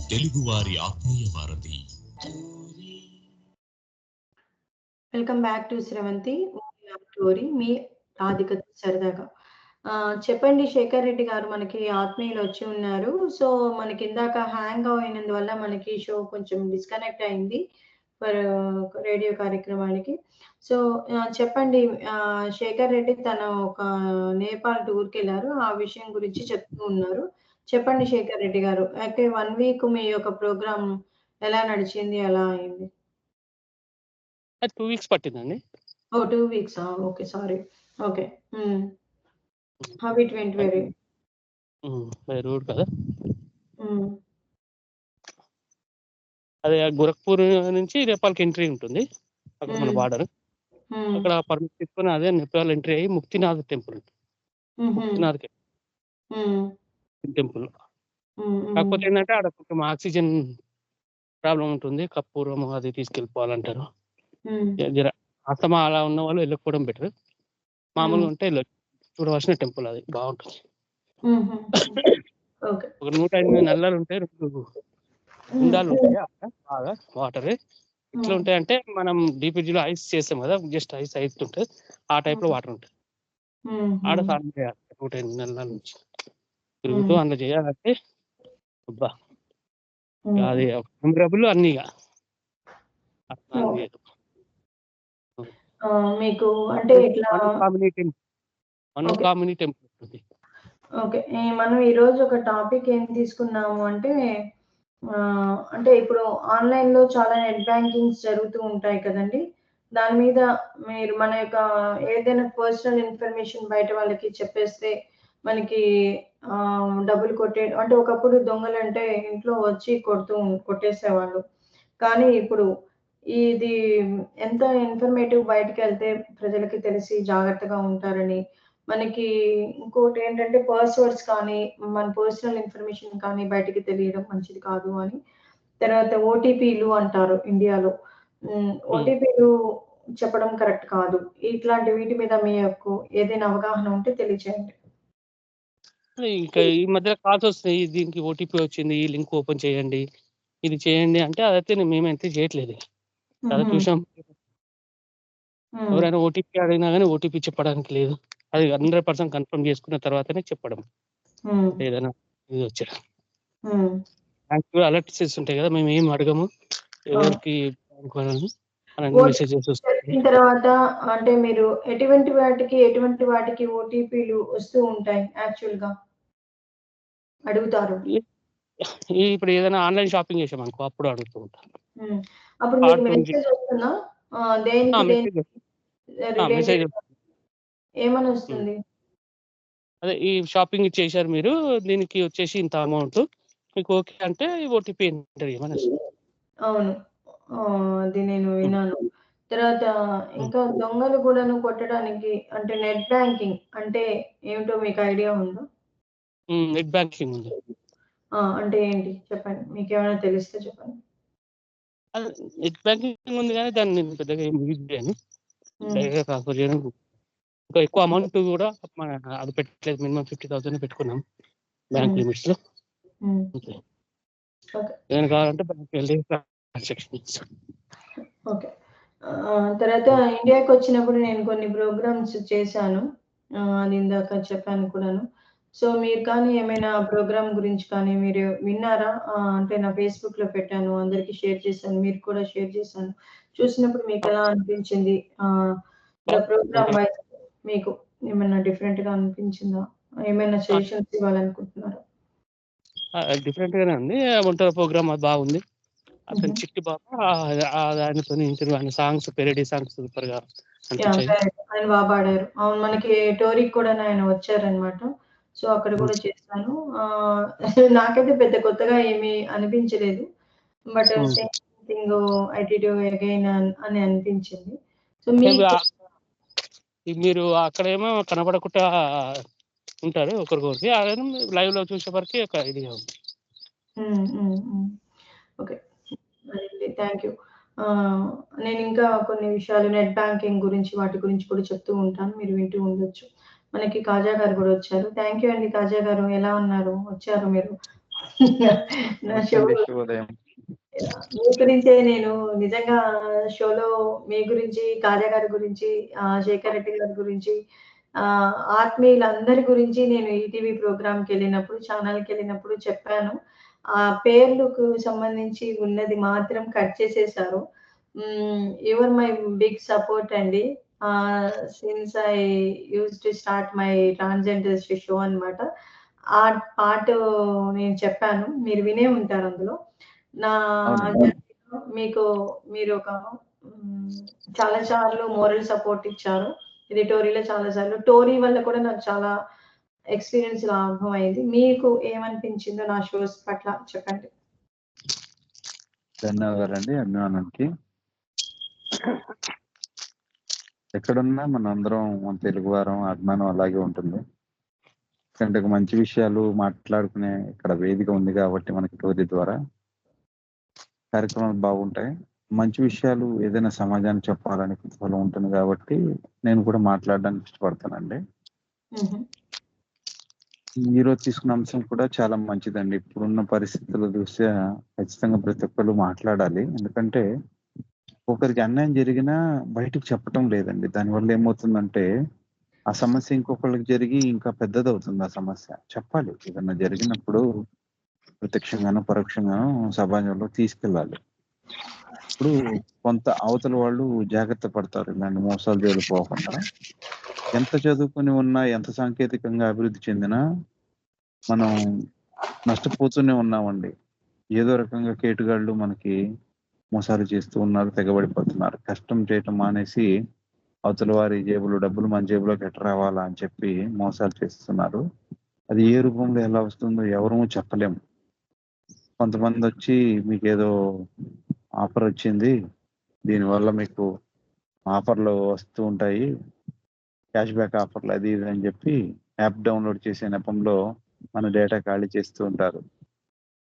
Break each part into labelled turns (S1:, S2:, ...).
S1: తెలుగువారి ఆత్మీయ వారధి.
S2: Welcome back to Sravanthi story. మీ రాధిక సరదాగా. చెప్పండి శేఖర్ రెడ్డి గారు, మనకి ఆత్మీయులు వచ్చి ఉన్నారు. సో మనకి ఇందాక హ్యాంగ్ అయినందువల్ల మనకి షో కొంచెం డిస్కనెక్ట్ అయింది ఫర్ రేడియో కార్యక్రమానికి. సో చెప్పండి, శేఖర్ రెడ్డి తన ఒక నేపాల్ టూర్కి వెళ్ళారు, ఆ విషయం గురించి చెప్తూ ఉన్నారు. చెప్పండి శేఖర్ రెడ్డి గారు. అయితే 1 వీక్ మీ యొక్క ప్రోగ్రామ్ ఎలా నడిచింది, ఎలా అయింది?
S3: 2 వీక్స్ పట్టిందండి.
S2: 2 weeks. Okay, sorry. Okay. How it went? Very
S3: rude కదా.
S2: హ్మ్.
S3: అదే గోరఖ్పూర్ నుంచి నేపాల్కి ఎంట్రీ ఉంటుంది, అక్కడ మన బార్డర్. అక్కడ పర్మిట్ తీసుకొని అదే నేపాల్ ఎంట్రీ అయ్యి ముక్తినాథ్ టెంపుల్, ముక్తినాథ్ టెంపుల్. కాకపోతే ఏంటంటే అక్కడ కొంచెం ఆక్సిజన్ ప్రాబ్లం ఉంటుంది, కర్పూరం అది తీసుకెళ్ళిపోవాలంటారు. అస్తమా అలా ఉన్న వాళ్ళు వెళ్ళకపోవడం బెటర్. మామూలుగా ఉంటే చూడవలసిన టెంపుల్, అది బాగుంటుంది. ఒక 108 నల్లాలు ఉంటాయి, 2 గుండాలు ఉంటాయి అక్కడ, బాగా వాటర్ ఎట్లా ఉంటాయంటే మనం డీపీజీలో ఐస్ చేస్తాం కదా, జస్ట్ ఐస్ ఉంటుంది, ఆ టైప్ లో వాటర్ ఉంటుంది. ఆడ స్నానం చేయాలి 108 నెలల నుంచి తిరుగుతూ అందులో చేయాలంటే అబ్బా, అది మెమరబుల్ అన్ని.
S2: మీకు అంటే ఇట్లా
S3: కామినీ టెంపుల్ ఉంటుంది.
S2: ఓకే, మనం ఈరోజు ఒక టాపిక్ ఏం తీసుకున్నాము అంటే అంటే ఇప్పుడు ఆన్లైన్లో చాలా నెట్ బ్యాంకింగ్స్ జరుగుతూ ఉంటాయి కదండి. దాని మీద మీరు మన యొక్క ఏదైనా పర్సనల్ ఇన్ఫర్మేషన్ బయట వాళ్ళకి చెప్పేస్తే మనకి డబ్బులు అంటే ఒకప్పుడు దొంగలంటే ఇంట్లో వచ్చి కొట్టేసేవాళ్ళు. కానీ ఇప్పుడు ఇది ఎంత ఇన్ఫర్మేటివ్ బయటికెళ్తే ప్రజలకి తెలిసి జాగ్రత్తగా ఉంటారని, మనకి ఇంకోటి ఏంటంటే పాస్వర్డ్స్ కానీ, మన పర్సనల్ ఇన్ఫర్మేషన్ కానీ బయటికి తెలియడం మంచిది కాదు అని. తర్వాత ఓటీపీలు అంటారు ఇండియాలో. ఓటీపీలు చెప్పడం కరెక్ట్ కాదు. ఇట్లాంటి వీటి మీద మీ యొక్క ఏదైనా అవగాహన ఉంటే తెలియచేయండి.
S3: ఇంకా ఈ మధ్య కాల్స్ వస్తాయి, దీనికి ఓటీపీ వచ్చింది, ఈ లింక్ ఓపెన్ చేయండి, ఇది చేయండి అంటే, అదైతే మేమైతే చేయట్లేదు. అదే చూసాం, ఎవరైనా ఓటీపీ అడిగినా కానీ ఓటీపీ చెప్పడానికి లేదు, అది 100% కన్ఫర్మ్ చేసుకున్న తర్వాతనే చెప్పడం. ఏదైనా ఇది వచ్చాడు అలర్ట్స్ ఉంటాయి కదా, మేము ఏం అడగము ఎవరికి మెసేజెస్ వస్తాయి.
S2: తర్వాత అంటే మీరు ఎటువంటి వాటికి ఓటీపీలు వస్తూ ఉంటాయి యాక్చువల్ గా అడుగుతారు?
S3: ఇప్పుడు ఏదైనా ఆన్లైన్ షాపింగ్ చేసాం అనుకో, అప్పుడు అడుగుతూ ఉంటాను.
S2: అప్పుడు మీకు మెసేజ్ వస్తుందా?
S3: మెసేజ్
S2: ఏమని వస్తుంది?
S3: అదే ఈ షాపింగ్ చేశారు మీరు, దీనికి వచ్చేసి ఇంత అమౌంట్, మీకు ఓకే అంటే ఓటీపీ ఎంటర్ చేయమని వస్తుంది.
S2: అవును, అది నేను విన్నాను. తర్వాత ఇంకా దొంగలు కూడాను కొట్టడానికి అంటే నెట్ బ్యాంకింగ్ అంటే ఏమిటో మీకు ఐడియా ఉందా?
S3: నెట్ బ్యాంకింగ్ ఉంది.
S2: అంటే ఏంటి చెప్పండి, మీకేమైనా తెలిస్తే చెప్పండి.
S3: నెట్ బ్యాంకింగ్ ఉంది కానీ దాన్ని నేను పెద్దగా ఏం యూజ్ చేయను, డైరెక్ట్గా ట్రాన్స్ఫర్ చేయడం. ఇంకా ఎక్కువ అమౌంట్ కూడా అది పెట్టలేదు, మినిమం 50,000 పెట్టుకున్నాం బ్యాంక్ లిమిట్స్ లో. ఏమైనా కావాలంటే బ్యాంక్ వెళ్ళి ట్రాన్సాక్షన్స్.
S2: ఓకే. తర్వాత ఇండియాకి వచ్చినప్పుడు నేను కొన్ని ప్రోగ్రామ్స్ చేశాను, అది ఇందాక చెప్పాను కూడాను. సో మీరు కానీ ఏమైనా ప్రోగ్రామ్ గురించి కానీ మీరు విన్నారా? అంటే నా ఫేస్బుక్లో పెట్టాను, అందరికి షేర్ చేశాను, మీరు కూడా షేర్ చేశాను. చూసినప్పుడు మీకు ఎలా అనిపించింది? ప్రోగ్రామ్ వైజ్ మీకు ఏమైనా డిఫరెంట్ గా అనిపించిందా? ఏమైనా సజెషన్స్ ఇవ్వాలనుకుంటున్నారా?
S3: డిఫరెంట్ గానే ఉంది, ఒంటరి ప్రోగ్రామ్ అది బాగుంది. అతను చిట్టి బాబా ఆయనతో ఇంటర్వ్యూ, ఆయన సాంగ్స్ పెరడీ సాంగ్స్ సూపర్ గా అనిపించాయి.
S2: ఆయన బాగా పాడారు. అవును, మనకి టోరీకి కూడా ఆయన వచ్చారనమాట. సో అక్కడ కూడా చేస్తాను. నాకైతే పెద్ద కొత్తగా ఏమీ అనిపించలేదు, but thing I did again అని అనిపించింది. సో
S3: మీరు అక్కడేమో కనబడకుండా ఉంటారు ఒకరికొకరికి, అదే లైవ్ లో చూసే వరకు ఒక ఇదిగా ఉంది.
S2: Okay, thank you. నేను ఇంకా కొన్ని విషయాలు నెట్ బ్యాంకింగ్ గురించి వాటి గురించి కూడా చెప్తూ ఉంటాను. మీరు వింటూ ఉండొచ్చు. మనకి కాజా గారు కూడా వచ్చారు. థ్యాంక్ యూ అండి కాజా గారు. ఎలా ఉన్నారు? వచ్చారు మీరు. నా షో
S4: శుభోదయం.
S2: మీ గురించే నేను నిజంగా షోలో మీ గురించి, కాజా గారి గురించి, శేఖర్ రెడ్డి గారి గురించి, ఆత్మీయులందరి గురించి నేను ఈటీవీ ప్రోగ్రామ్‌కెళ్ళినప్పుడు, ఛానల్‌కెళ్ళినప్పుడు చెప్పాను. ఆ పేర్లుకు సంబంధించి ఉన్నది మాత్రం కట్ చేసేశారు. You are my big support అండి. Since I used to start my transgenders show అన్నమాట. ఆ పార్ట్ నేను చెప్పాను. మీరు వినే ఉంటారు అందులో. నా
S4: అవునండి.
S2: జర్నీలో మీరు ఒక చాలా సార్లు మోరల్ సపోర్ట్ ఇచ్చారు. ఎడిటోరియల్‌లో చాలా సార్లు. టోరీ వల్ల కూడా నాకు చాలా ఎక్స్‌పీరియన్స్ లాభం అయింది. మీకు ఏమనిపించిందో నా షోస్ పట్ల చెప్పండి?
S4: ధన్యవాదాలండి అభిమానానికి. ఎక్కడున్నా మనందరం మన తెలుగువారం అభిమానం అలాగే ఉంటుంది. ఎందుకంటే మంచి విషయాలు మాట్లాడుకునే ఇక్కడ వేదిక ఉంది కాబట్టి మనకి టోరీ ద్వారా కార్యక్రమాలు బాగుంటాయి. మంచి విషయాలు ఏదైనా సమాజానికి చెప్పాలని కుతూహలం ఉంటుంది కాబట్టి నేను కూడా మాట్లాడడానికి ఇష్టపడతానండి.
S2: హుహు.
S4: ఈరోజు తీసుకున్న అంశం కూడా చాలా మంచిదండి. ఇప్పుడున్న పరిస్థితుల దృష్ట్యా ఖచ్చితంగా ప్రతి ఒక్కళ్ళు మాట్లాడాలి. ఎందుకంటే ఒకరికి అన్యాయం జరిగినా బయటకు చెప్పటం లేదండి. దానివల్ల ఏమవుతుందంటే ఆ సమస్య ఇంకొకళ్ళకి జరిగి ఇంకా పెద్దదవుతుంది ఆ సమస్య. చెప్పాలి. ఏదన్నా జరిగినప్పుడు ప్రత్యక్షంగానో, పరోక్షంగానో సమాజంలో తీసుకెళ్ళాలి. ఇప్పుడు కొంత అవతల వాళ్ళు జాగ్రత్త పడతారు. ఇలాంటి మోసాల జోలికి పోకుండా. ఎంత చదువుకొని ఉన్నా, ఎంత సాంకేతికంగా అభివృద్ధి చెందినా మనం నష్టపోతూనే ఉన్నామండి. ఏదో రకంగా కేటుగాళ్ళు మనకి మోసాలు చేస్తూ ఉన్నారు, తెగబడిపోతున్నారు. కష్టం చేయటం మానేసి అవతల వారి జేబులో డబ్బులు మన జేబులోకి ఎట్ట రావాలా అని చెప్పి మోసాలు చేస్తున్నారు. అది ఏ రూపంలో ఎలా వస్తుందో ఎవరూ చెప్పలేము. కొంతమంది వచ్చి మీకేదో ఆఫర్ వచ్చింది, దీనివల్ల మీకు ఆఫర్లు వస్తూ ఉంటాయి, క్యాష్ బ్యాక్ ఆఫర్లు అది ఇది అని చెప్పి యాప్ డౌన్లోడ్ చేసే నెపంలో మన డేటా ఖాళీ చేస్తూ ఉంటారు.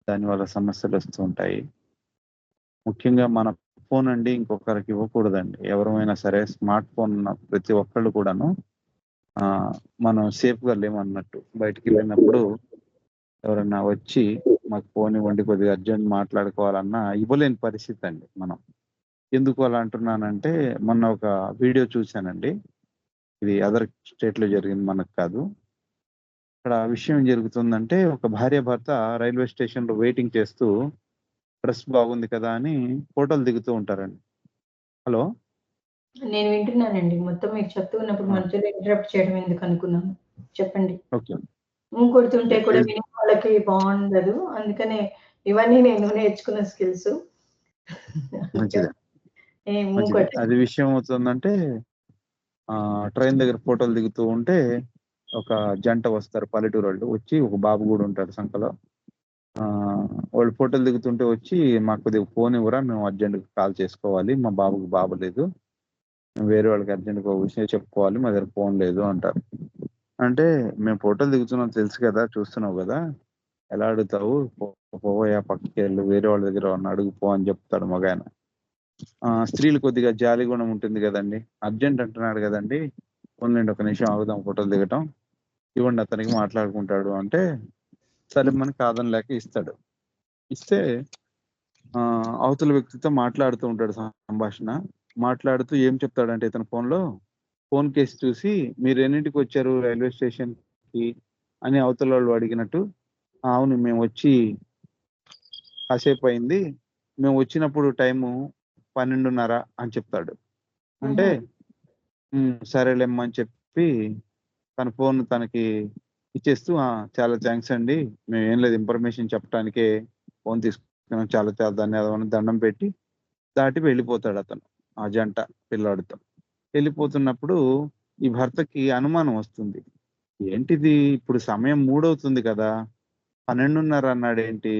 S4: దానివల్ల సమస్యలు వస్తూ ఉంటాయి. ముఖ్యంగా మన ఫోన్ అండి ఇంకొకరికి ఇవ్వకూడదండి. ఎవరైనా సరే స్మార్ట్ ఫోన్ ఉన్న ప్రతి ఒక్కళ్ళు కూడాను మనం సేఫ్గా లేమన్నట్టు. బయటికి వెళ్ళినప్పుడు ఎవరన్నా వచ్చి మాకు ఫోన్ ఇవ్వండి, కొద్దిగా అర్జెంట్ మాట్లాడుకోవాలన్నా ఇవ్వలేని పరిస్థితి అండి మనం. ఎందుకు అలా అంటున్నానంటే మొన్న ఒక వీడియో చూశానండి. ఇది అదర్ స్టేట్లో జరిగింది, మనకు కాదు. ఇక్కడ విషయం ఏం జరుగుతుందంటే ఒక భార్యాభర్త రైల్వే స్టేషన్లో వెయిటింగ్ చేస్తూ డ్రెస్ బాగుంది కదా అని ఫోటోలు దిగుతూ ఉంటారండి. హలో!
S2: నేను వింటున్నానండి. మొత్తం మీరు చెప్తూ ఉన్నప్పుడు మధ్యలో ఇంటరప్ట్ చేయడం ఎందుకు అనుకున్నాను. చెప్పండి.
S4: ఓకే.
S2: కొడుతుంటే కూడా వినే వాళ్ళకి బావుండదు. అందుకనే ఇవన్నీ నేను నేర్చుకున్న స్కిల్స్.
S4: మంచిదే. మంచిది.
S2: కొట్టండి.
S4: అది విషయం అవుతుందంటే ట్రైన్ దగ్గర ఫోటోలు దిగుతూ ఉంటే ఒక జంట వస్తారు పల్లెటూరోళ్ళు. వచ్చి ఒక బాబు కూడా ఉంటాడు సంకలో. వాళ్ళు ఫోటోలు దిగుతుంటే వచ్చి మాకు కొద్దిగా ఫోన్ ఇవ్వరా, మేము అర్జెంట్‌గా కాల్ చేసుకోవాలి. మా బాబుకి బాబులేదు. వేరే వాళ్ళకి అర్జెంట్‌గా ఒక విషయం చెప్పుకోవాలి. మా దగ్గర ఫోన్ లేదు అంటారు. అంటే మేము ఫోటోలు దిగుతున్నాం తెలుసు కదా! చూస్తున్నావు కదా! ఎలా అడుగుతావు? పోవయ్యా పక్కకెళ్ళు, వేరే వాళ్ళ దగ్గర ఏమన్నా అడుగు పో అని చెప్తాడు మగాయన. స్త్రీలు కొద్దిగా జాలి గుణం ఉంటుంది కదండీ! అర్జెంట్ అంటున్నాడు కదండీ! పోనీలెండి ఒక నిమిషం ఆగుదాం ఫోటోలు దిగటం. ఇవ్వండి అతనికి మాట్లాడుకుంటాడు అంటే సరేమని కాదనలేక ఇస్తాడు. ఇస్తే అవతల వ్యక్తితో మాట్లాడుతూ ఉంటాడు సంభాషణ. మాట్లాడుతూ ఏం చెప్తాడంటే ఇతను ఫోన్ కేసి చూసి మీరు ఎన్నింటికి వచ్చారు రైల్వే స్టేషన్‌కి అని అవతలోళ్ళు అడిగినట్టు, అవును మేము వచ్చి కాసేపయింది. మేము వచ్చినప్పుడు టైము 12:30 అని చెప్తాడు. అంటే సరేలేమ్మా అని చెప్పి తన ఫోన్ తనకి ఇచ్చేస్తూ చాలా థాంక్స్ అండి. మేమేం లేదు ఇన్ఫర్మేషన్ చెప్పటానికే ఫోన్ తీసుకున్నాం. చాలా చాలా ధన్యవాదాలు అని దండం పెట్టి దాటి వెళ్ళిపోతాడతను. ఆ జంట పిల్లాడితో. వెళ్ళిపోతున్నప్పుడు ఈ భర్తకి అనుమానం వస్తుంది. ఏంటిది ఇప్పుడు సమయం 3 అవుతుంది కదా! 12:30 అన్నాడేంటి?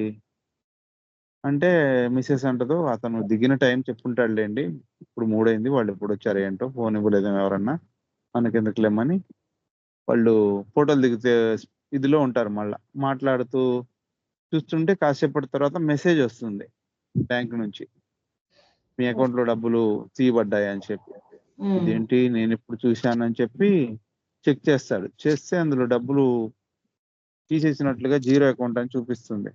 S4: అంటే మిసెస్ అంటదు అతను దిగిన టైం చెప్పుంటాడులెండి. ఇప్పుడు 3 అయింది. వాళ్ళు ఎప్పుడొచ్చారో ఏంటో ఫోన్ ఇవ్వలేదేమో ఎవరన్నా. మనకెందుకులేమ్మని వాళ్ళు ఫోటోలు దిగితే ఇదిలో ఉంటారు మళ్ళా. మాట్లాడుతూ చూస్తుంటే కాసేపటి తర్వాత మెసేజ్ వస్తుంది బ్యాంక్ నుంచి. మీ అకౌంట్ లో డబ్బులు తీయబడ్డాయి అని చెప్పి. ఇదేంటి నేను ఇప్పుడు చూశానని చెప్పి చెక్ చేస్తాడు. చేస్తే అందులో డబ్బులు తీసేసినట్లుగా 0 అకౌంట్ అని చూపిస్తుంది.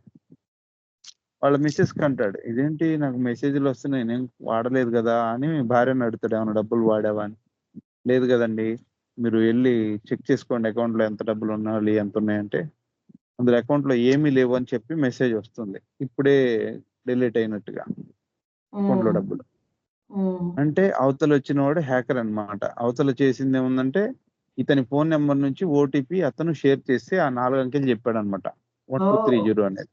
S4: వాళ్ళ మిస్సెస్ అంటాడు, ఇదేంటి నాకు మెసేజ్లు వస్తున్నాయి, నేను వాడలేదు కదా అని భార్యను అడుగుతాడు, ఏమైనా డబ్బులు వాడావా అని. లేదు కదండి, మీరు వెళ్ళి చెక్ చేసుకోండి అకౌంట్ లో ఎంత డబ్బులు ఉన్నాయి ఎంత ఉన్నాయంటే అందులో అకౌంట్ లో ఏమీ లేవు అని చెప్పి మెసేజ్ వస్తుంది, ఇప్పుడే డిలీట్ అయినట్టుగా అకౌంట్ లో డబ్బులు. అంటే అవతల వచ్చిన వాడు హ్యాకర్ అన్నమాట. అవతల చేసింది ఏముందంటే ఇతని ఫోన్ నెంబర్ నుంచి ఓటీపీ అతను షేర్ చేసి ఆ 4 అంకెలు చెప్పాడు అనమాట, 1230 అనేది.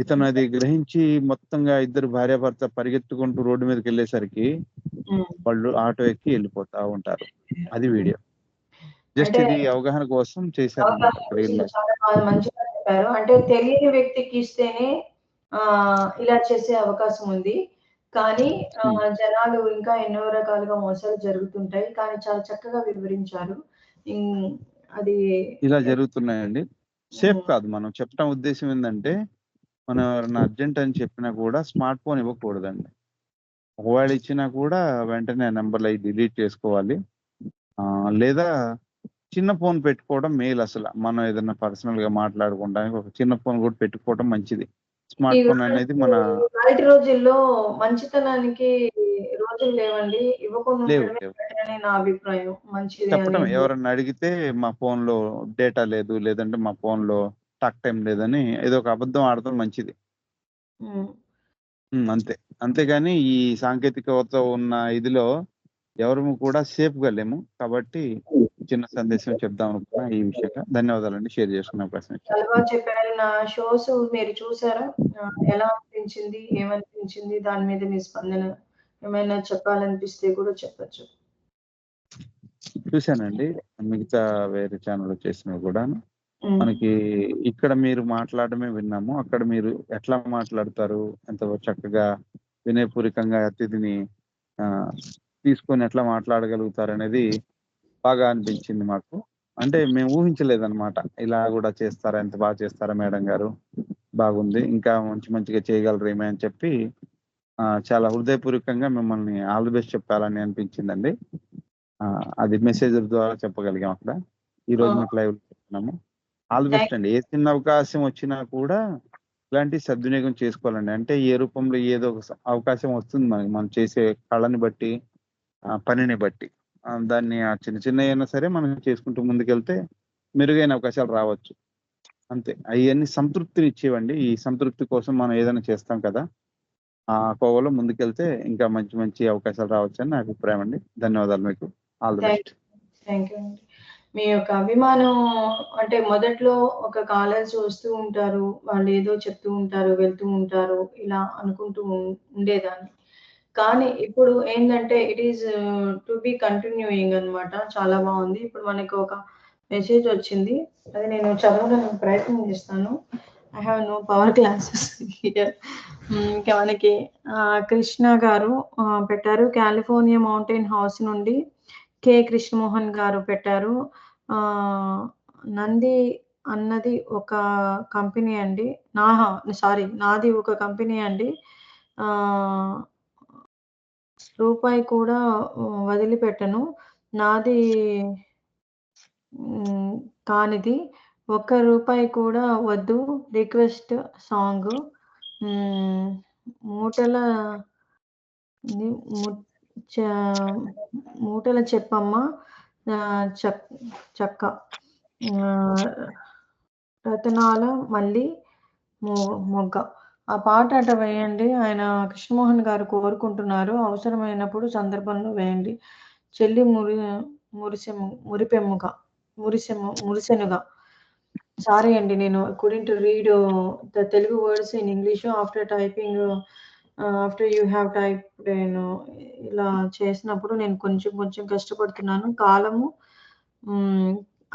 S4: ఇతను అది గ్రహించి మొత్తంగా ఇద్దరు భార్యాభర్త పరిగెత్తుకుంటూ రోడ్డు మీదకి వెళ్ళేసరికి వాళ్ళు ఆటో ఎక్కి వెళ్ళిపోతా ఉంటారు. అది వీడియో. జస్ట్
S2: అంటే
S4: ఇది అవగాహన కోసం చేశారన్నమాట.
S2: చాలా బాగా మంచిగా చెప్పారు. అంటే తెలియని వ్యక్తికి ఇస్తేనే ఇలా చేసే అవకాశం ఉంది. కానీ జనాలు ఇంకా ఎన్నో రకాలుగా మోసాలు జరుగుతుంటాయి. కానీ చాలా చక్కగా వివరించారు. అది
S4: ఇలా జరుగుతున్నాయండి. సేఫ్ కాదు. మనం చెప్పడం ఉద్దేశం ఏంటంటే మనం ఎవరైనా అర్జెంట్ అని చెప్పినా కూడా స్మార్ట్ ఫోన్ ఇవ్వకూడదండి. ఒకవేళ ఇచ్చినా కూడా వెంటనే ఆ నెంబర్లు అవి డిలీట్ చేసుకోవాలి. లేదా చిన్న ఫోన్ పెట్టుకోవడం మేలు. అసలు మనం ఏదైనా పర్సనల్ గా మాట్లాడుకోవడానికి ఒక చిన్న ఫోన్ కూడా పెట్టుకోవడం మంచిది. స్మార్ట్ ఫోన్ అనేది మన
S2: బయట రోజుల్లో మంచితనానికి రోజులు లేవండి. ఇవ్వకుండా
S4: లేవు
S2: ఉండడమే బెటర్ అని నా అభిప్రాయం. మంచిది
S4: చెప్పటం
S2: అని.
S4: ఎవరన్నా అడిగితే మా ఫోన్ లో డేటా లేదు, లేదంటే మా ఫోన్ లో టాక్ టైం లేదని ఏదో ఒక అబద్ధం ఆడటం మంచిది. అంతే. అంతేగాని ఈ సాంకేతికత ఉన్న ఇదిలో ఎవరు కూడా సేఫ్ గా లేము. కాబట్టి చిన్న సందేశం చెప్దాం అనుకున్నా ఈ విషయంగా. ధన్యవాదాలండి షేర్ చేసుకున్న ప్రశ్న.
S2: చాలా బాగా చెప్పారు. నా షోస్ మీరు చూసారా? ఎలా అనిపించింది? ఏమనిపించింది? దాని మీద మీ స్పందన ఏమైనా చెప్పాలనిపిస్తే కూడా చెప్పొచ్చు.
S4: చూశానండి. మిగతా వేరే ఛానల్ చేసినవి కూడా. మనకి ఇక్కడ మీరు మాట్లాడమే విన్నాము. అక్కడ మీరు ఎట్లా మాట్లాడతారు, ఎంత చక్కగా వినయపూర్వకంగా అతిథిని తీసుకొని ఎట్లా మాట్లాడగలుగుతారు అనేది బాగా అనిపించింది మాకు. అంటే మేము ఊహించలేదన్నమాట, ఇలా కూడా చేస్తారా, ఎంత బాగా చేస్తారా మేడం గారు, బాగుంది, ఇంకా మంచిగా చేయగలరు ఏమే అని చెప్పి చాలా హృదయపూర్వకంగా మిమ్మల్ని ఆల్ ది బెస్ట్ చెప్పాలని అనిపించిందండి. అది మెసేజ్ ద్వారా చెప్పగలిగాం అక్కడ. ఈ రోజు మీకు లైవ్ చెప్తున్నాము. ఆల్ ది బెస్ట్ అండి. ఏ చిన్న అవకాశం వచ్చినా కూడా ఇలాంటి సద్వినియోగం చేసుకోవాలండి. అంటే ఏ రూపంలో ఏదో ఒక అవకాశం వస్తుంది మనకి, మనం చేసే కళని బట్టి, పనిని బట్టి. దాన్ని చిన్న అయినా సరే మనం చేసుకుంటూ ముందుకెళ్తే మెరుగైన అవకాశాలు రావచ్చు. అంతే. అవన్నీ సంతృప్తిని ఇచ్చేవండి. ఈ సంతృప్తి కోసం మనం ఏదైనా చేస్తాం కదా, ఆ కోవలో ముందుకెళ్తే ఇంకా మంచి అవకాశాలు రావచ్చు అని నా అభిప్రాయం అండి. ధన్యవాదాలు మీకు. All the best.
S2: Thank you అండి. మీ యొక్క అభిమానం అంటే మొదట్లో ఒక కాలర్స్ వస్తూ ఉంటారు, వాళ్ళు ఏదో చెప్తూ ఉంటారు, వెళ్తూ ఉంటారు, ఇలా అనుకుంటూ ఉండేదాన్ని. కానీ ఇప్పుడు ఏంటంటే it is to be continuing అనమాట. చాలా బాగుంది. ఇప్పుడు మనకు ఒక మెసేజ్ వచ్చింది, అది నేను చదవడానికి ప్రయత్నం చేస్తాను. I have no power classes here. ఇంకా మనకి కృష్ణ గారు పెట్టారు, కాలిఫోర్నియా మౌంటైన్ హౌస్ నుండి కె కృష్ణమోహన్ గారు పెట్టారు. నంది అన్నది ఒక కంపెనీ అండి. నాది ఒక కంపెనీ అండి. రూపాయి కూడా వదిలిపెట్టను. నాది కానిది ఒక్క రూపాయి కూడా వద్దు. రిక్వెస్ట్ సాంగ్ మూటల చెప్పమ్మ చక్క రతనాల మళ్ళీ మొగ్గ. ఆ పాట అట వేయండి. ఆయన కృష్ణమోహన్ గారు కోరుకుంటున్నారు. అవసరమైనప్పుడు సందర్భంలో వేయండి. చెల్లి మురిసెనుగా. సారీ అండి, నేను couldn't read the Telugu words in English after typing. After you have type నేను ఇలా చేసినప్పుడు నేను కొంచెం కష్టపడుతున్నాను. కాలము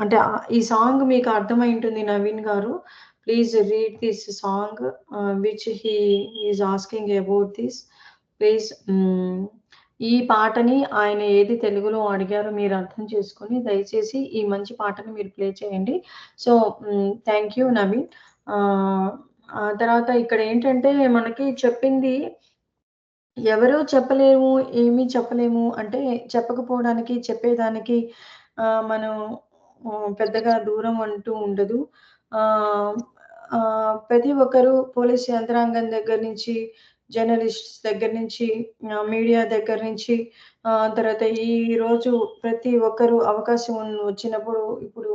S2: అంటే ఈ సాంగ్ మీకు అర్థమై ఉంటుంది నవీన్ గారు. Please read this song which he is asking about this. Please ఈ పాటని ఆయన ఏది తెలుగులో అడిగారో మీరు అర్థం చేసుకొని దయచేసి ఈ మంచి పాటని మీరు ప్లే చేయండి. So thank you Naveen. తర్వాత ఇక్కడ ఏంటంటే మనకి చెప్పింది ఎవరు చెప్పలేము, ఏమీ చెప్పలేము అంటే చెప్పకపోవడానికి, చెప్పేదానికి మనం పెద్దగా దూరం అంటూ ఉండదు. ఆహ్, ప్రతి ఒక్కరు పోలీస్ యంత్రాంగం దగ్గర నుంచి, జర్నలిస్ట్స్ దగ్గర నుంచి, మీడియా దగ్గర నుంచి తర్వాత ఈరోజు ప్రతి ఒక్కరు అవకాశం వచ్చినప్పుడు ఇప్పుడు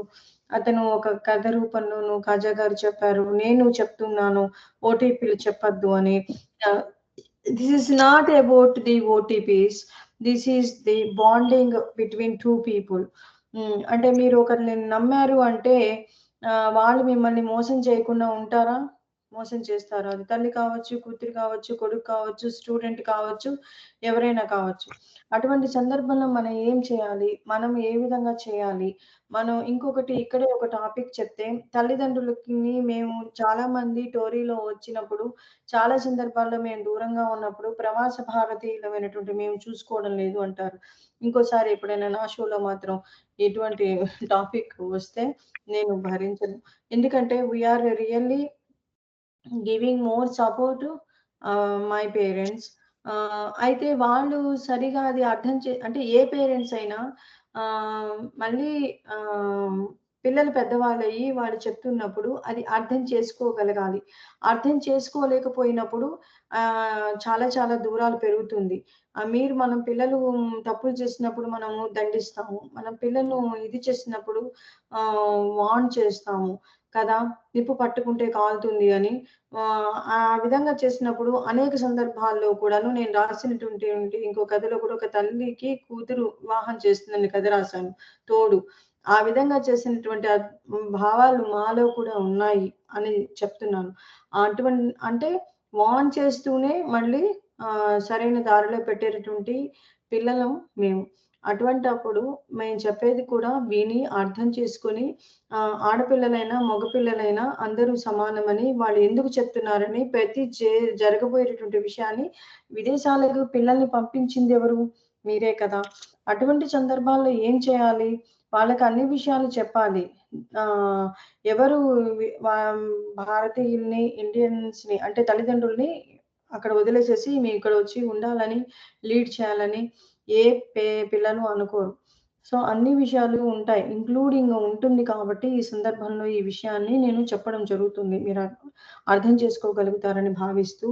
S2: అతను ఒక కథ రూపంలోను కాజా గారు చెప్పారు. నేను చెప్తున్నాను ఓటీపీలు చెప్పొద్దు అని. ఆహ్, this is not about the OTPs. This is the bonding between 2 people. అంటే మీరు ఒకరిని నమ్మారు అంటే వాళ్ళు మిమ్మల్ని మోసం చేయకుండా ఉంటారా? మోసం చేస్తారు. అది తల్లి కావచ్చు, కూతురు కావచ్చు, కొడుకు కావచ్చు, స్టూడెంట్ కావచ్చు, ఎవరైనా కావచ్చు. అటువంటి సందర్భంలో మనం ఏం చేయాలి? మనం ఏ విధంగా చేయాలి? మనం ఇంకొకటి ఇక్కడే ఒక టాపిక్ చెప్తే తల్లిదండ్రులకి మేము చాలామంది టోరీలో వచ్చినప్పుడు చాలా సందర్భాల్లో మేము దూరంగా ఉన్నప్పుడు ప్రవాస భారతీయులమైనటువంటి మేము చూసుకోవడం లేదు అంటారు. ఇంకోసారి ఎప్పుడైనా నా షోలో మాత్రం ఇటువంటి టాపిక్ వస్తే నేను భరించను. ఎందుకంటే we are really giving more support to my parents. అయితే వాళ్ళు సరిగా అది అర్థం అంటే ఏ పేరెంట్స్ అయినా మళ్ళీ పిల్లలు పెద్దవాళ్ళయ్యి వాళ్ళు చెప్తున్నప్పుడు అది అర్థం చేసుకోగలగాలి. అర్థం చేసుకోలేకపోయినప్పుడు చాలా చాలా దూరాలు పెరుగుతుంది. మనం పిల్లలు తప్పులు చేసినప్పుడు మనము దండిస్తాము. మనం పిల్లలు ఇది చేసినప్పుడు వార్న్ చేస్తాము కదా! నిప్పు పట్టుకుంటే కాలుతుంది అని. ఆ విధంగా చేసినప్పుడు అనేక సందర్భాల్లో కూడాను నేను రాసినటువంటి ఇంకో కథలో కూడా ఒక తల్లికి కూతురు వివాహం చేస్తుందని కథ రాశాను తోడు. ఆ విధంగా చేసినటువంటి భావాలు మాలో కూడా ఉన్నాయి అని చెప్తున్నాను. అంటే వార్న్ చేస్తూనే మళ్ళీ సరైన దారిలో పెట్టేటటువంటి పిల్లలం మేము. అటువంటప్పుడు మేము చెప్పేది కూడా విని అర్థం చేసుకొని ఆడపిల్లలైనా, మగపిల్లలైనా అందరూ సమానమని వాళ్ళు ఎందుకు చెప్తున్నారని ప్రతి జరగబోయేటటువంటి విషయాన్ని విదేశాలకు పిల్లల్ని పంపించింది ఎవరు? మీరే కదా! అటువంటి సందర్భాల్లో ఏం చేయాలి? వాళ్ళకి అన్ని విషయాలు చెప్పాలి. ఎవరు భారతీయుల్ని, ఇండియన్స్‌ని అంటే తల్లిదండ్రుల్ని అక్కడ వదిలేసేసి మేము ఇక్కడ వచ్చి ఉండాలని, లీడ్ చేయాలని ఏ పిల్లలు అనుకోరు. సో, అన్ని విషయాలు ఉంటాయి. ఇంక్లూడింగ్ ఉంటుంది కాబట్టి ఈ సందర్భంలో ఈ విషయాన్ని నేను చెప్పడం జరుగుతుంది. మీరు అర్థం చేసుకోగలుగుతారని భావిస్తూ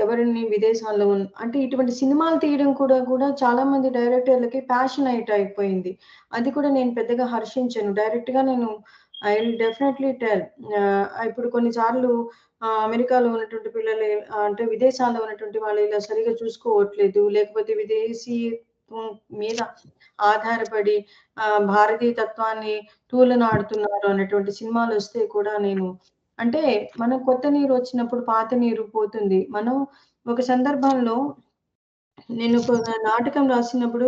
S2: ఎవరిని విదేశాల్లో అంటే ఇటువంటి సినిమాలు తీయడం కూడా చాలామంది డైరెక్టర్‌లకి ప్యాషనేట్ అయిపోయింది. అది కూడా నేను పెద్దగా హర్షించను. డైరెక్ట్‌గా నేను ఐ విల్ డెఫినైట్‌లీ టెల్. ఇప్పుడు కొన్ని సార్లు అమెరికాలో ఉన్నటువంటి పిల్లలు అంటే విదేశాల్లో ఉన్నటువంటి వాళ్ళు ఇలా సరిగ్గా చూసుకోవట్లేదు. లేకపోతే విదేశీత్వం మీద ఆధారపడి భారతీయ తత్వాన్ని తూలనాడుతున్నారు అనేటువంటి సినిమాలొస్తే కూడా నేను అంటే మనం కొత్త నీరు వచ్చినప్పుడు పాత నీరు పోతుంది. మనం ఒక సందర్భంలో నేను ఒక నాటకం రాసినప్పుడు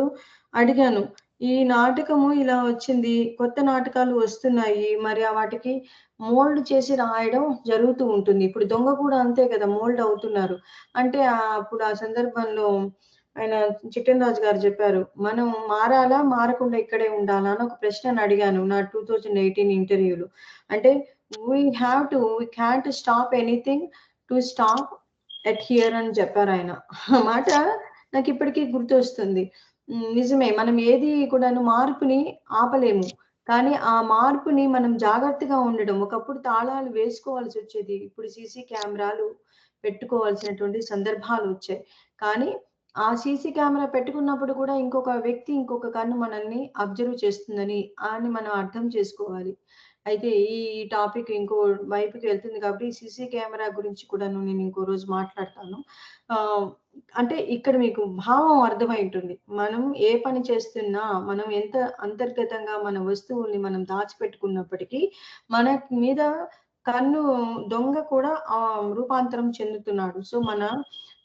S2: అడిగాను. ఈ నాటకము ఇలా వచ్చింది. కొత్త నాటకాలు వస్తున్నాయి. మరి వాటికి మోల్డ్ చేసి రాయడం జరుగుతూ ఉంటుంది. ఇప్పుడు దొంగ కూడా అంతే కదా! మోల్డ్ అవుతున్నారు. అంటే అప్పుడు ఆ సందర్భంలో ఆయన చిట్టెన్ రాజు గారు చెప్పారు. మనం మారాలా? మారకుండా ఇక్కడే ఉండాలా? అని ఒక ప్రశ్నను అడిగాను నా 2018 ఇంటర్వ్యూలో. అంటే we can't stop anything to stop at here అని చెప్పారాయన. ఆ మాట నాకిప్పటికీ గుర్తొస్తుంది. నిజమే. మనం ఏది కూడాను మార్పుని ఆపలేము. కానీ ఆ మార్పుని మనం జాగ్రత్తగా ఉండడం. ఒకప్పుడు తాళాలు వేసుకోవాల్సొచ్చేది. ఇప్పుడు సీసీ కెమెరాలు పెట్టుకోవాల్సినటువంటి సందర్భాలొచ్చాయి. కానీ ఆ సీసీ కెమెరా పెట్టుకున్నప్పుడు కూడా ఇంకొక వ్యక్తి ఇంకొక కన్ను మనల్ని అబ్జర్వ్ చేస్తుందని మనం అర్థం చేసుకోవాలి. అయితే ఈ టాపిక్ ఇంకో వైపుకి వెళ్తుంది కాబట్టి సీసీ కెమెరా గురించి కూడాను నేను ఇంకో రోజు మాట్లాడతాను. ఆహ్, అంటే ఇక్కడ మీకు భావం అర్థమై ఉంటుంది. మనం ఏ పని చేస్తున్నా, మనం ఎంత అంతర్గతంగా మన వస్తువుల్ని మనం దాచిపెట్టుకున్నప్పటికీ, మన మీద కన్ను దొంగ కూడా రూపాంతరం చెందుతున్నాడు. సో, మన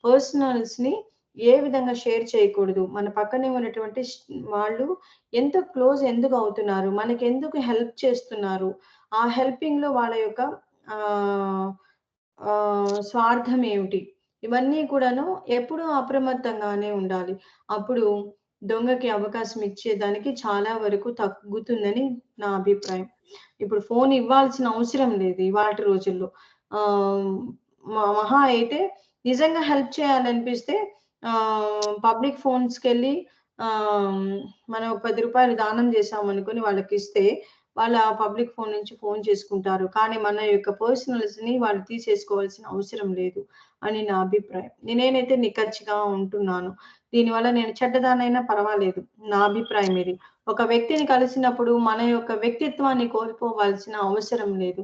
S2: పర్సనల్స్‌ని ఏ విధంగా షేర్ చేయకూడదు. మన పక్కనే ఉన్నటువంటి వాళ్ళు ఎంత క్లోజ్ ఎందుకు అవుతున్నారు? మనకెందుకు హెల్ప్ చేస్తున్నారు? ఆ హెల్పింగ్‌లో వాళ్ళ యొక్క ఆహ్, స్వార్థం ఏమిటి? ఇవన్నీ కూడాను ఎప్పుడూ అప్రమత్తంగానే ఉండాలి. అప్పుడు దొంగకి అవకాశం ఇచ్చేదానికి చాలా వరకు తగ్గుతుందని నా అభిప్రాయం. ఇప్పుడు ఫోన్ ఇవ్వాల్సిన అవసరం లేదు ఇవాల్టి రోజుల్లో. ఆహ్, మహా అయితే నిజంగా హెల్ప్ చేయాలనిపిస్తే పబ్లిక్ ఫోన్స్‌కెళ్ళి మనం ఒక ₹10 దానం చేశామనుకోని వాళ్ళకిస్తే, వాళ్ళ పబ్లిక్ ఫోన్ నుంచి ఫోన్ చేసుకుంటారు. కానీ మన యొక్క పర్సనల్స్‌ని వాళ్ళు తీసేసుకోవాల్సిన అవసరం లేదు అని నా అభిప్రాయం. నేనైతే నిక్కచ్చిగా ఉంటున్నాను. దీనివల్ల నేను చెడ్డదాన్నైనా పర్వాలేదు. నా అభిప్రాయం ఇది. ఒక వ్యక్తిని కలిసినప్పుడు మన యొక్క వ్యక్తిత్వాన్ని కోల్పోవాల్సిన అవసరం లేదు.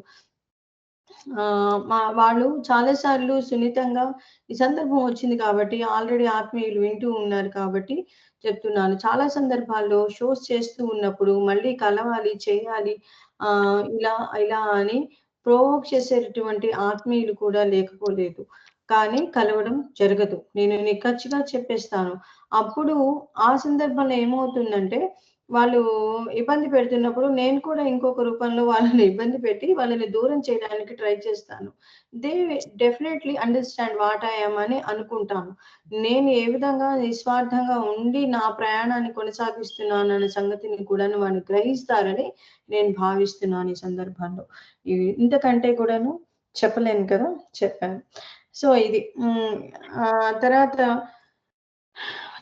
S2: వాళ్ళు చాలా సార్లు సున్నితంగా ఈ సందర్భం వచ్చింది కాబట్టి ఆల్రెడీ ఆత్మీయులు వింటూ ఉన్నారు కాబట్టి చెప్తున్నాను. చాలా సందర్భాల్లో షోస్ చేస్తూ ఉన్నప్పుడు మళ్ళీ కలవాలి, చేయాలి ఇలా ఇలా అని ప్రొవోక్ చేసేటటువంటి ఆత్మీయులు కూడా లేకపోలేదు. కానీ కలవడం జరగదు. నేను నిక్కచ్చిగా చెప్పేస్తాను. అప్పుడు ఆ సందర్భంలో ఏమవుతుందంటే వాళ్ళు ఇబ్బంది పెడుతున్నప్పుడు నేను కూడా ఇంకొక రూపంలో వాళ్ళని ఇబ్బంది పెట్టి వాళ్ళని దూరం చేయడానికి ట్రై చేస్తాను. They definitely understand what I am అని అనుకుంటాను. నేను ఏ విధంగా నిస్వార్థంగా ఉండి నా ప్రయాణాన్ని కొనసాగిస్తున్నానన్న సంగతిని కూడాను వాళ్ళు గ్రహిస్తారని నేను భావిస్తున్నాను ఈ సందర్భంలో. ఇంతకంటే కూడాను చెప్పలేను కదా! చెప్పాను. సో, ఇది. తర్వాత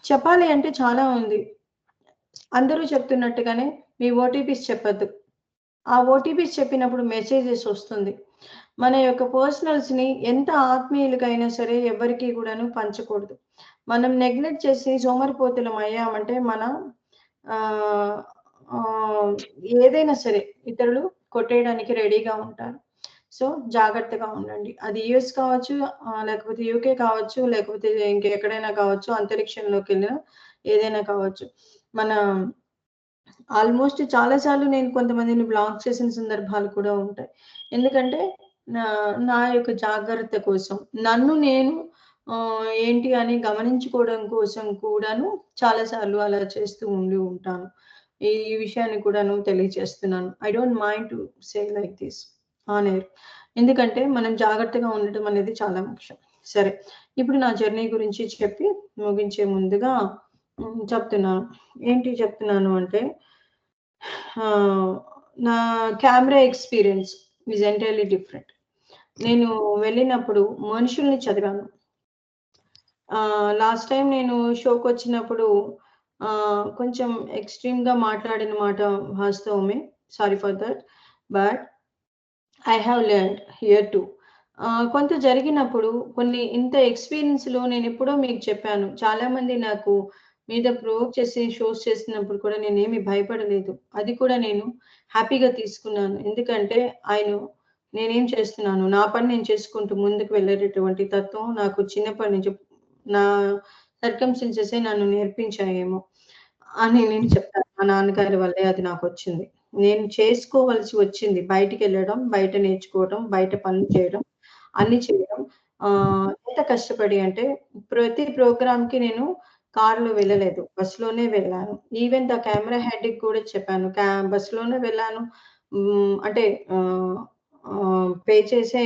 S2: చెప్పాలి అంటే చాలా ఉంది. అందరూ చెప్తున్నట్టుగానే మీ ఓటీపీస్ చెప్పొద్దు. ఆ ఓటీపీస్ చెప్పినప్పుడు మెసేజెస్ వస్తుంది. మన యొక్క పర్సనల్స్‌ని ఎంత ఆత్మీయులకైనా సరే ఎవరికీ కూడాను పంచకూడదు. మనం నెగ్లెక్ట్ చేసి సోమరిపోతులం అయ్యామంటే మన ఆహ్, ఆహ్, ఏదైనా సరే ఇతరులు కొట్టేయడానికి రెడీగా ఉంటారు. సో, జాగ్రత్తగా ఉండండి. అది యూఎస్ కావచ్చు, లేకపోతే యూకే కావచ్చు, లేకపోతే ఇంకెక్కడైనా కావచ్చు, అంతరిక్షంలోకెళ్ళినా ఏదైనా కావచ్చు. మన ఆల్మోస్ట్ చాలా సార్లు నేను కొంతమందిని బ్లాక్ చేసిన సందర్భాలు కూడా ఉంటాయి. ఎందుకంటే నా నా యొక్క జాగ్రత్త కోసం. నన్ను నేను ఏంటి అని గమనించుకోవడం కోసం కూడాను చాలా సార్లు అలా చేస్తూ ఉంటాను. ఈ విషయాన్ని కూడాను తెలియజేస్తున్నాను. I don't mind to say like this on air. ఎందుకంటే మనం జాగ్రత్తగా ఉండటం అనేది చాలా ముఖ్యం. సరే. ఇప్పుడు నా జర్నీ గురించి చెప్పి ముగించే ముందుగా చెప్తున్నాను. ఏంటి చెప్తున్నాను అంటే నా camera experience is entirely different. నేను వెళ్ళినప్పుడు మనుషుల్ని చదివాను. లాస్ట్ టైమ్ నేను షోకొచ్చినప్పుడు కొంచెం ఎక్స్‌ట్రీమ్‌గా మాట్లాడిన మాట వాస్తవమే. Sorry for that. But I have learned here two. కొంత జరిగినప్పుడు కొన్ని ఇంత ఎక్స్‌పీరియన్స్‌లో నేనెప్పుడో మీకు చెప్పాను. చాలామంది నాకు మీద ప్రొవోక్ చేసి షోస్ చేసినప్పుడు కూడా నేనేమి భయపడలేదు. అది కూడా నేను హ్యాపీగా తీసుకున్నాను. ఎందుకంటే నేనేం చేస్తున్నాను, నా పని నేను చేసుకుంటూ ముందుకు వెళ్ళేటటువంటి తత్వం నాకు చిన్నప్పటి నుంచి నా సర్కమ్‌స్టాన్సెసే నన్ను నేర్పించాయేమో అని నేను చెప్తాను. మా నాన్నగారి వల్లే అది నాకొచ్చింది. నేను చేసుకోవలసి వచ్చింది. బయటికెళ్ళడం, బయట నేర్చుకోవడం, బయట పనులు చేయడం, అన్నీ చేయడం. ఎంత కష్టపడి అంటే ప్రతి ప్రోగ్రామ్‌కి నేను కార్‌లో వెళ్ళలేదు. బస్‌లోనే వెళ్ళాను. ఈవెన్ ద కెమెరా హెడ్‌కి కూడా చెప్పాను. బస్‌లోనే వెళ్ళాను. అంటే ఆహ్, ఆహ్, పే చేసే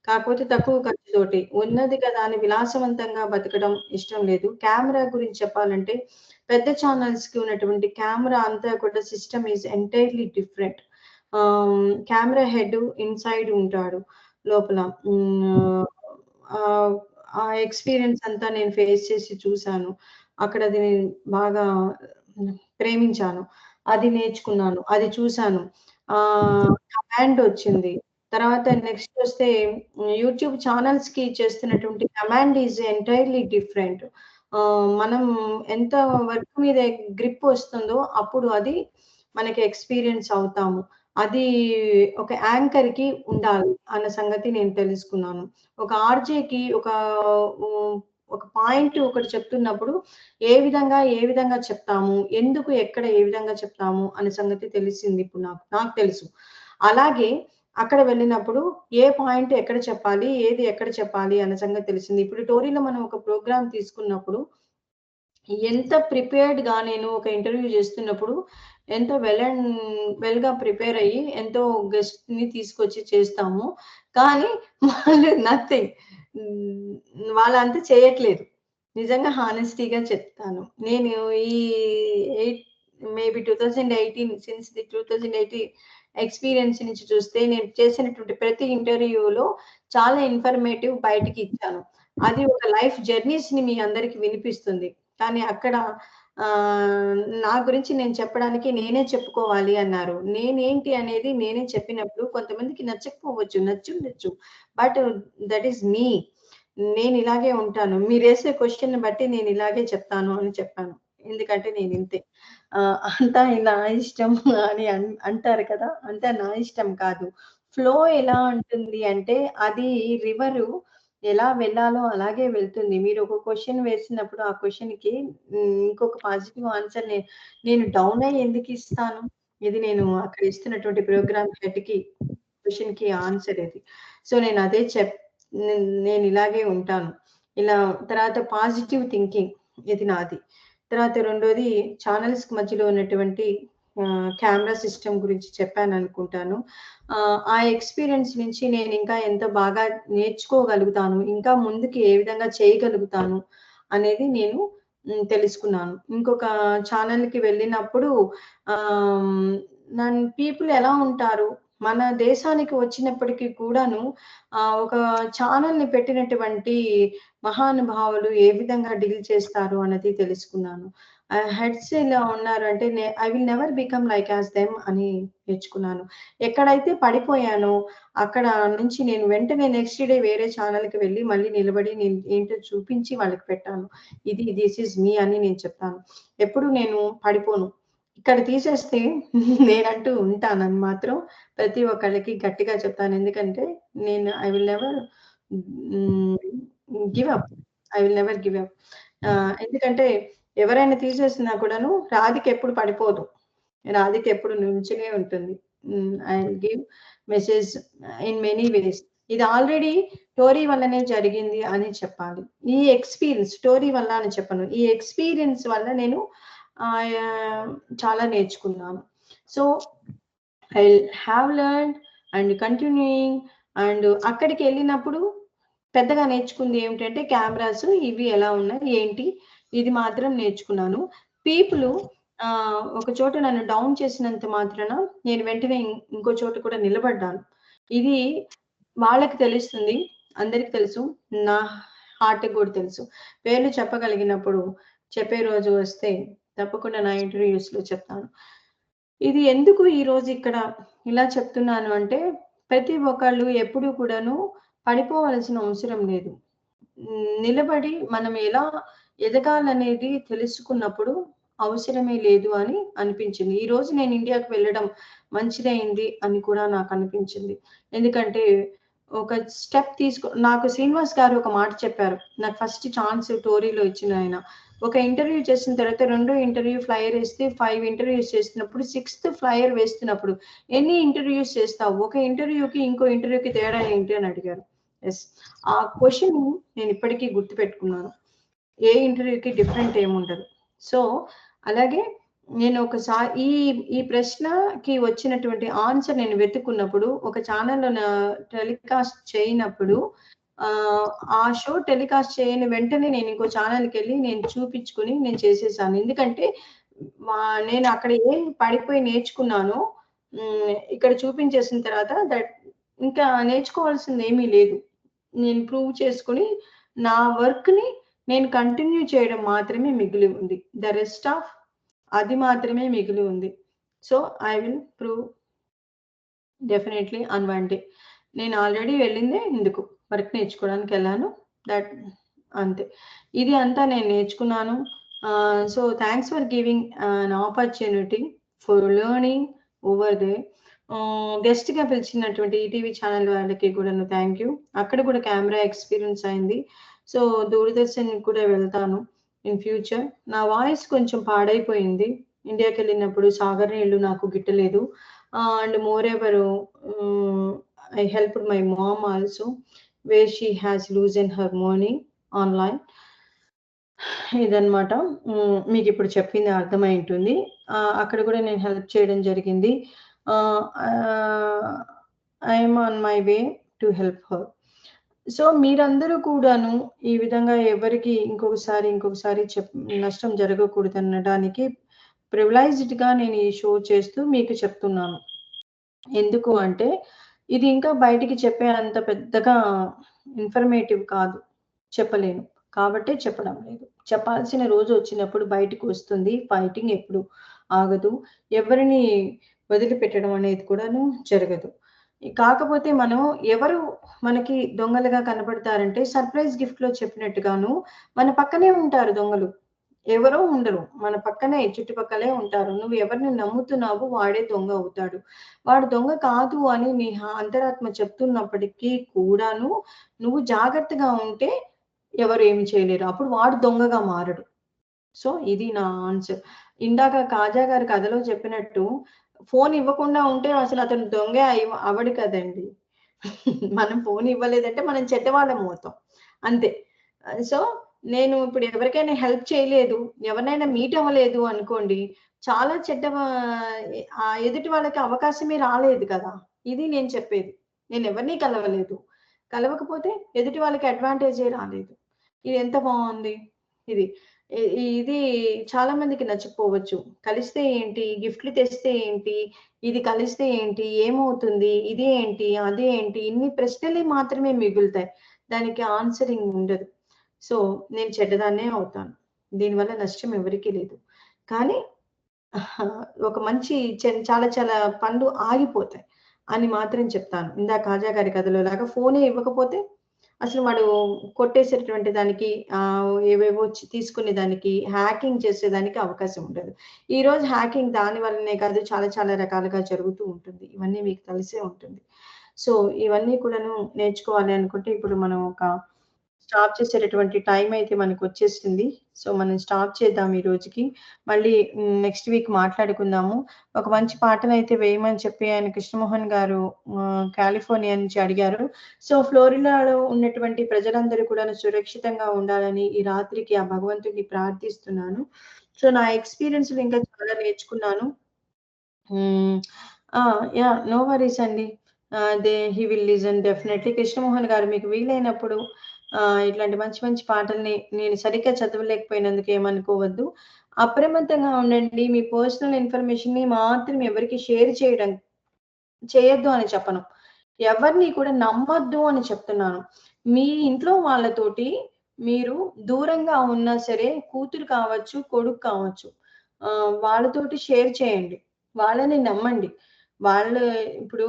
S2: కాకపోతే తక్కువ ఖర్చుతోటి. ఉన్నది కదా అని విలాసవంతంగా బతకడం ఇష్టం లేదు. కెమెరా గురించి చెప్పాలంటే పెద్ద ఛానల్స్‌కి ఉన్నటువంటి కెమెరా అంతా కూడా system is entirely different. Camera head inside ఉంటాడు లోపల. ఆ ఎక్స్‌పీరియన్స్ అంతా నేను ఫేస్ చేసి చూసాను. అక్కడ అది నేను బాగా ప్రేమించాను. అది నేర్చుకున్నాను. అది చూసాను. కమాండ్ వచ్చింది. తర్వాత నెక్స్ట్ వస్తే యూట్యూబ్ ఛానల్స్‌కి చేస్తున్నటువంటి కమాండ్ ఈస్ ఎంటైర్‌లీ డిఫరెంట్. మనం ఎంత వర్క్ మీద గ్రిప్ వస్తుందో అప్పుడు అది మనకి ఎక్స్‌పీరియన్స్ అవుతాము. అది ఒక యాంకర్‌కి ఉండాలి అన్న సంగతి నేను తెలుసుకున్నాను. ఒక ఆర్‌జేకి హ్మ్, ఒక పాయింట్ ఒకటి చెప్తున్నప్పుడు ఏ విధంగా చెప్తాము, ఎందుకు, ఎక్కడ, ఏ విధంగా చెప్తాము అనే సంగతి తెలిసింది ఇప్పుడు నాకు. నాకు తెలుసు. అలాగే అక్కడ వెళ్ళినప్పుడు ఏ పాయింట్ ఎక్కడ చెప్పాలి, ఏది ఎక్కడ చెప్పాలి అన్న సంగతి తెలిసింది. ఇప్పుడు టోరీలో మనం ఒక ప్రోగ్రామ్ తీసుకున్నప్పుడు ఎంత ప్రిపేర్డ్‌గా నేను ఒక ఇంటర్వ్యూ చేస్తున్నప్పుడు ఎంతో వెల్‌గా ప్రిపేర్ అయ్యి ఎంతో గెస్ట్‌ని తీసుకొచ్చి చేస్తాము. కానీ వాళ్ళు నథింగ్. వాళ్ళంతా చేయట్లేదు. నిజంగా హానెస్టీగా చెప్తాను. నేను ఈ eight maybe 2018 since the 2018 experience నుంచి చూస్తే నేను చేసినటువంటి ప్రతి ఇంటర్వ్యూలో చాలా ఇన్ఫర్మేటివ్ బయటికి ఇచ్చాను. అది ఒక లైఫ్ జర్నీస్‌ని మీ అందరికి వినిపిస్తుంది. కానీ అక్కడ నా గురించి నేను చెప్పడానికి నేనే చెప్పుకోవాలి అన్నారు. నేనేంటి అనేది నేనే చెప్పినప్పుడు కొంతమందికి నచ్చకపోవచ్చు, నచ్చుండొచ్చు. బట్ దట్ ఈస్ మీ. నేను ఇలాగే ఉంటాను. మీరేసే క్వెషన్‌ని బట్టి నేను ఇలాగే చెప్తాను అని చెప్పాను. ఎందుకంటే నేనింతే. అంతా నా ఇష్టం అని అంటారు కదా! అంతా నా ఇష్టం కాదు. ఫ్లో ఎలా ఉంటుంది అంటే అది రివరు ఎలా వెళ్ళాలో అలాగే వెళ్తుంది. మీరు ఒక క్వెషన్ వేసినప్పుడు ఆ క్వెషన్‌కి ఇంకొక పాజిటివ్ ఆన్సర్ నేను డౌన్ అయ్యి ఎందుకు ఇస్తాను? ఇది నేను అక్కడ ఇస్తున్నటువంటి ప్రోగ్రామ్ హెడ్‌కి క్వెషన్‌కి ఆన్సర్ ఇది. సో నేను అదే నేను ఇలాగే ఉంటాను. ఇలా తర్వాత పాజిటివ్ థింకింగ్ ఇది నాది. తర్వాత రెండోది ఛానెల్స్‌కి మధ్యలో ఉన్నటువంటి కెమెరా సిస్టమ్ గురించి చెప్పాననుకుంటాను. ఆ ఎక్స్‌పీరియన్స్ నుంచి నేను ఇంకా ఎంత బాగా నేర్చుకోగలుగుతాను, ఇంకా ముందుకు ఏ విధంగా చేయగలుగుతాను అనేది నేను తెలుసుకున్నాను. ఇంకొక ఛానెల్‌కి వెళ్ళినప్పుడు పీపుల్ ఎలా ఉంటారు? మన దేశానికి వచ్చినప్పటికి కూడాను ఒక ఛానెల్‌ని పెట్టినటువంటి మహానుభావులు ఏ విధంగా డీల్ చేస్తారు అన్నది తెలుసుకున్నాను. హెడ్స్ ఎలా ఉన్నారు అంటే I will never become like as them అని నేర్చుకున్నాను. ఎక్కడైతే పడిపోయానో అక్కడ నుంచి నేను వెంటనే నెక్స్ట్ డే వేరే ఛానెల్‌కి వెళ్ళి మళ్ళీ నిలబడి నేను ఏంటో చూపించి వాళ్ళకి పెట్టాను. దిస్ ఈస్ మీ అని నేను చెప్తాను. ఎప్పుడు నేను పడిపోను. ఇక్కడ తీసేస్తే నేనంటూ ఉంటానని మాత్రం ప్రతి ఒక్కళ్ళకి గట్టిగా చెప్తాను. ఎందుకంటే I will never give up. I will never give up. ఎందుకంటే ఎవరైనా తీసేసినా కూడాను రాధిక ఎప్పుడు పడిపోదు. రాధిక ఎప్పుడు నుంచునే ఉంటుంది. I will give message in many ways. ఇది ఆల్రెడీ స్టోరీ వల్లనే జరిగింది అని చెప్పాలి. ఈ ఎక్స్‌పీరియన్స్ స్టోరీ వల్ల అని చెప్పను. ఈ ఎక్స్‌పీరియన్స్ వల్ల నేను చాలా నేర్చుకున్నాను. So I have learned and continuing and అక్కడికెళ్ళినప్పుడు పెద్దగా నేర్చుకుంది ఏమిటంటే కెమెరాస్ ఇవి ఎలా ఉన్నాయి? ఏంటి? ఇది మాత్రం నేర్చుకున్నాను. పీపుల్ ఒక చోట నన్ను డౌన్ చేసినంత మాత్రాన నేను వెంటనే ఇంకో చోట కూడా నిలబడ్డాను. ఇది వాళ్ళకి తెలుస్తుంది. అందరికి తెలుసు. నా హార్ట్‌కి కూడా తెలుసు. పేర్లు చెప్పగలిగినప్పుడు చెప్పే రోజు వస్తే తప్పకుండా నా ఇంటర్‌వ్యూస్‌లో చెప్తాను. ఇది ఎందుకు ఈరోజు ఇక్కడ ఇలా చెప్తున్నాను అంటే, ప్రతి ఒక్కళ్ళు ఎప్పుడూ కూడాను పడిపోవలసిన అవసరం లేదు. నిలబడి మనం ఎలా ఎదగాలనేది తెలుసుకున్నప్పుడు అవసరమే లేదు అని అనిపించింది. ఈరోజు నేను ఇండియాకి వెళ్ళడం మంచిదయింది అని కూడా నాకనిపించింది. ఎందుకంటే ఒక స్టెప్ నాకు శ్రీనివాస్ గారు ఒక మాట చెప్పారు. నాకు ఫస్ట్ ఛాన్స్ టోరీలో ఇచ్చినాయన. ఒక ఇంటర్వ్యూ చేసిన తర్వాత రెండో ఇంటర్వ్యూ ఫ్లైయర్ ఏస్తే 5 ఇంటర్వ్యూస్ చేస్తున్నప్పుడు 6థ్ ఫ్లైయర్ వేస్తున్నప్పుడు ఎన్ని ఇంటర్వ్యూస్ చేస్తావు? ఒక ఇంటర్వ్యూకి ఇంకో ఇంటర్వ్యూకి తేడా ఏంటి అని అడిగారు. యెస్. ఆ క్వెషన్ నేను ఇప్పటికీ గుర్తుపెట్టుకున్నాను. ఏ ఇంటర్వ్యూకి డిఫరెంట్ ఏముండదు. సో, అలాగే నేను ఈ ఈ ప్రశ్నకి వచ్చినటువంటి ఆన్సర్ నేను వెతుక్కున్నప్పుడు ఒక ఛానెల్‌లో టెలికాస్ట్ చేయనప్పుడు ఆ షో టెలికాస్ట్ చేయని వెంటనే నేను ఇంకో ఛానెల్‌కెళ్ళి నేను చూపించుకొని నేను చేసేసాను. ఎందుకంటే నేను అక్కడ ఏం పడిపోయి నేర్చుకున్నానో ఇక్కడ చూపించేసిన తర్వాత ఇంకా నేర్చుకోవాల్సిందేమీ లేదు. నేను ప్రూవ్ చేసుకొని నా వర్క్‌ని నేను కంటిన్యూ చేయడం మాత్రమే మిగిలి ఉంది. ద రెస్ట్ ఆఫ్ అది మాత్రమే మిగిలి ఉంది. So, I will prove definitely on one day. నేను ఆల్రెడీ వెళ్ళిందే ఇందుకు. వర్క్ నేర్చుకోవడానికెళ్ళాను. అంతే. ఇది అంతా నేను నేర్చుకున్నాను. So, thanks for giving an opportunity for learning over there. గెస్ట్‌గా పిలిచినటువంటి ఈటీవీ ఛానెల్ వాళ్ళకి కూడాను థాంక్ యూ. అక్కడ కూడా కెమెరా ఎక్స్‌పీరియన్స్ అయింది. సో, దూరదర్శన్‌కి కూడా వెళ్తాను ఇన్ ఫ్యూచర్. నా వాయిస్ కొంచెం పాడైపోయింది. ఇండియాకెళ్ళినప్పుడు సాగర్ నీళ్ళు నాకు గిట్టలేదు. And moreover I helped my mom also, where she has loosened her money online. ఇదన్నమాట. మీకిప్పుడు చెప్పింది అర్థమై ఉంటుంది. అక్కడ కూడా నేను హెల్ప్ చేయడం జరిగింది. I am on my way to help her. So, మీరందరూ కూడాను ఈ విధంగా ఎవరికీ ఇంకొకసారి నష్టం జరగకూడదనడానికి ప్రివిలైజ్డ్‌గా నేను ఈ షో చేస్తూ మీకు చెప్తున్నాను. ఎందుకు అంటే, ఇది ఇంకా బయటికి చెప్పే అంత పెద్దగా ఇన్ఫర్మేటివ్ కాదు. చెప్పలేను. కాబట్టే చెప్పడం లేదు. చెప్పాల్సిన రోజు వచ్చినప్పుడు బయటికి వస్తుంది. ఫైటింగ్ ఎప్పుడు ఆగదు. ఎవరిని వదిలిపెట్టడం అనేది కూడాను జరగదు. కాకపోతే మనం ఎవరు మనకి దొంగలుగా కనపడతారంటే సర్ప్రైజ్ గిఫ్ట్‌లో చెప్పినట్టుగాను మన పక్కనే ఉంటారు దొంగలు. ఎవరో ఉండరు. మన పక్కనే చుట్టుపక్కలే ఉంటారు. నువ్వు ఎవరిని నమ్ముతున్నావో వాడే దొంగ అవుతాడు. వాడు దొంగ కాదు అని నీ అంతరాత్మ చెప్తున్నప్పటికీ కూడాను నువ్వు జాగ్రత్తగా ఉంటే ఎవరు ఏమి చేయలేరు. అప్పుడు వాడు దొంగగా మారడు. సో, ఇది నా ఆన్సర్. ఇందాక కాజా గారు కథలో చెప్పినట్టు ఫోన్ ఇవ్వకుండా ఉంటే అసలు అతను దొంగే అవ్వడు కదండీ. మనం ఫోన్ ఇవ్వలేదంటే మనం చెడ్డవాళ్ళం అవుతాం. అంతే. సో, నేను ఇప్పుడు ఎవరికైనా హెల్ప్ చేయలేదు, ఎవరినైనా మీట్ అవ్వలేదు అనుకోండి, చాలా చెడ్డ ఎదుటి వాళ్ళకి అవకాశమే రాలేదు కదా! ఇది నేను చెప్పేది. నేను ఎవరిని కలవలేదు. కలవకపోతే ఎదుటి వాళ్ళకి అడ్వాంటేజే రాలేదు. ఇది ఎంత బావుంది. ఇది. ఇది చాలా మందికి నచ్చకపోవచ్చు. కలిస్తే ఏంటి? గిఫ్ట్‌లు తెస్తే ఏంటి? ఇది కలిస్తే ఏంటి? ఏమవుతుంది? ఇది ఏంటి? అది ఏంటి? ఇన్ని ప్రశ్నలే మాత్రమే మిగులుతాయి. దానికి ఆన్సరింగ్ ఉండదు. సో, నేను చెడ్డదాన్నే అవుతాను. దీనివల్ల నష్టం ఎవరికీ లేదు. కానీ ఒక మంచి చాలా చాలా పనులు ఆగిపోతాయి అని మాత్రం చెప్తాను. ఇందాక కాజా గారి కథలో లాగా ఫోనే ఇవ్వకపోతే అసలు వాడు కొట్టేసేటువంటి దానికి ఏవేవో తీసుకునే దానికి, హ్యాకింగ్ చేసేదానికి అవకాశం ఉండదు. ఈరోజు హ్యాకింగ్ దాని వల్లనే కాదు చాలా చాలా రకాలుగా జరుగుతూ ఉంటుంది. ఇవన్నీ మీకు తెలిసే ఉంటుంది. సో, ఇవన్నీ కూడాను నేర్చుకోవాలి అనుకుంటే ఇప్పుడు మనం ఒక స్టాప్ చేసేటటువంటి టైం అయితే మనకొచ్చేసింది. సో, మనం స్టాప్ చేద్దాం ఈ రోజుకి. మళ్ళీ నెక్స్ట్ వీక్ మాట్లాడుకుందాము. ఒక మంచి పాటనైతే వేయమని చెప్పి ఆయన కృష్ణమోహన్ గారు కాలిఫోర్నియా నుంచి అడిగారు. సో, ఫ్లోరిడాలో ఉన్నటువంటి ప్రజలందరూ కూడాను సురక్షితంగా ఉండాలని ఈ రాత్రికి ఆ భగవంతుడిని ప్రార్థిస్తున్నాను. సో, నా ఎక్స్‌పీరియన్స్‌లు ఇంకా చాలా నేర్చుకున్నాను. హ్మ్. ఆ! యాహ్! నో వరీస్ అండి. He will listen definitely. Krishnamohan గారు మీకు వీలైనప్పుడు ఇట్లాంటి మంచి మంచి పాటల్ని నేను సరిగ్గా చదవలేకపోయినందుకు ఏమనుకోవద్దు. అప్రమత్తంగా ఉండండి. మీ పర్సనల్ ఇన్ఫర్మేషన్‌ని మాత్రం ఎవరికీ షేర్ చేయొద్దు అని చెప్పను. ఎవరిని కూడా నమ్మొద్దు అని చెప్తున్నాను. మీ ఇంట్లో వాళ్ళతోటి మీరు దూరంగా ఉన్నా సరే కూతురు కావచ్చు, కొడుకు కావచ్చు. వాళ్ళతోటి షేర్ చేయండి. వాళ్ళని నమ్మండి. వాళ్ళు ఇప్పుడు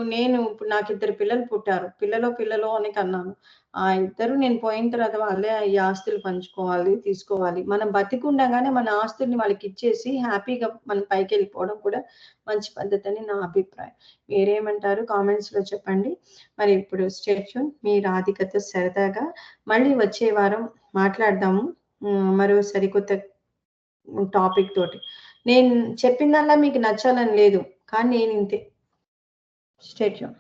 S2: నాకిద్దరు పిల్లలు పుట్టారు. పిల్లలో అని కన్నాను. ఆ ఇద్దరు నేను పోయిన తర్వాత వాళ్ళే ఈ ఆస్తులు పంచుకోవాలి, తీసుకోవాలి. మనం బతికుండగానే మన ఆస్తుల్ని వాళ్ళకిచ్చేసి హ్యాపీగా మనం పైకెళ్ళిపోవడం కూడా మంచి పద్ధతని నా అభిప్రాయం. మీరేమంటారు కామెంట్స్‌లో చెప్పండి. మరి ఇప్పుడు స్టే ట్యూన్. మీ రాధికతో సరదాగా మళ్ళీ వచ్చే వారం మాట్లాడదాము. మరో సరికొత్త టాపిక్ తోటి. నేను చెప్పిందల్లా మీకు నచ్చాలని లేదు. కానీ నేనింతే. Stay tune.